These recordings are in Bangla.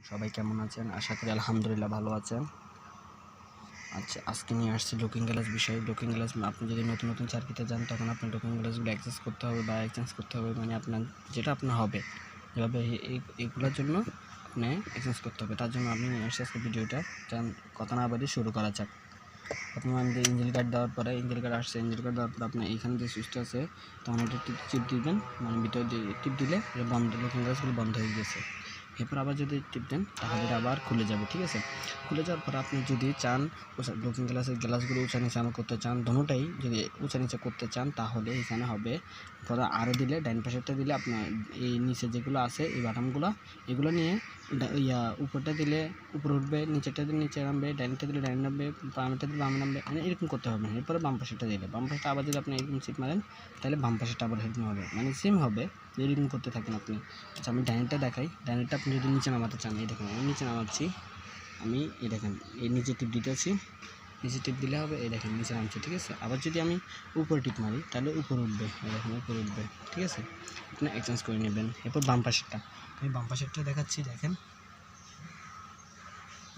সবাই কেমন আছেন? আশা করি আলহামদুলিল্লাহ ভালো আছেন। আচ্ছা, আজকে নিয়ে আসছি লুকিং গ্লাস বিষয়। লুকিং গ্লাস আপনি যদি নতুন সার্কিটে যান তখন আপনার লুকিং গ্লাসগুলো অ্যাক্সেস করতে হবে বা এক্সচেঞ্জ করতে হবে, মানে আপনার যেটা আপনার হবে এভাবে এইগুলোর জন্য আপনি এক্সচেঞ্জ করতে হবে। তার জন্য আপনি নিয়ে আসছি আজকে ভিডিওটা। কথা না বাড়িয়ে শুরু করা যাক। প্রথমে আমাদের ইঞ্জিন কার্ড দেওয়ার পরে ইঞ্জিন কার্ড আসছে। ইঞ্জিন কার্ড দেওয়ার পরে আপনার এইখানে যে সুইচটা আছে তখন এটা টিপ দিবেন, মানে ভিতরে টিপ দিলে বন্ধ, লুকিং গ্লাসগুলো বন্ধ হয়ে গেছে। এরপর আবার যদি টিপ দেন তাহলে এটা আবার খুলে যাবে, ঠিক আছে? খুলে যাওয়ার পর আপনি যদি চান লুকিং গ্লাসের গ্লাসগুলো উঁচা নিচে করতে চান, দোনোটাই যদি উঁচা নিচে করতে চান তাহলে এখানে হবে পরে আরও দিলে, ডাইন পাশেরটা দিলে আপনার এই নিচে যেগুলো আছে এই বাটামগুলো এগুলো নিয়ে উপরটা দিলে উপরে উঠবে, নিচেরটা দিলে নিচে নামবে, ডাইনটা দিলে ডাইন নামবে, বামটা দিলে বামে নামবে, মানে এরকম করতে হবে। এরপরে বাম পাশেরটা দিলে বাম পাশেরটা আবার যদি আপনি এরকম সিট মারেন তাহলে বাম পাশেরটা আবার এরকম হবে, মানে সেম হবে। এরকম করতে থাকেন আপনি। আচ্ছা, আমি ডাইনটা দেখাই। ডাইনটা আপনি যদি নিচে নামাতে চান, এই দেখেন আমি নিচে নামাচ্ছি, আমি এই দেখেন এই নিচে টিপ দিতেছি, নিচে টিপ দিলে হবে, এই দেখেন নিচে নামছে, ঠিক আছে? আবার যদি আমি উপরে টিপ মারি তাহলে উপরে উঠবে, এই দেখেন উপরে উঠবে, ঠিক আছে? আপনি এক্সচেঞ্জ করে নেবেন। এরপর বাম পাশেরটা, আমি বাম পাশেরটা দেখাচ্ছি, দেখেন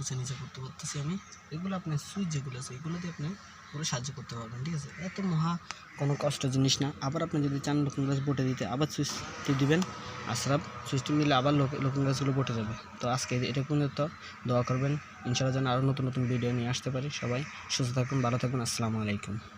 উঁচা নিচে করতে পারতেছি আমি। এগুলো আপনার সুইচ যেগুলো আছে এগুলো দিয়ে আপনি পুরো সাহায্য করতে পারবেন, ঠিক আছে? এত কোনো কষ্ট জিনিস না। আবার আপনি যদি চান লুকিং গ্লাস বটে দিতে আবার সুইচ টিপ দিবেন, আশরাফ সুইচ টিপ দিলে আবার লুকিং গ্লাসগুলো বটে যাবে। তো আজকে এটা পর্যন্ত। দোয়া করবেন ইনশাআল্লাহ যেন আরও নতুন ভিডিও নিয়ে আসতে পারি। সবাই সুস্থ থাকুন, ভালো থাকুন। আসসালামু আলাইকুম।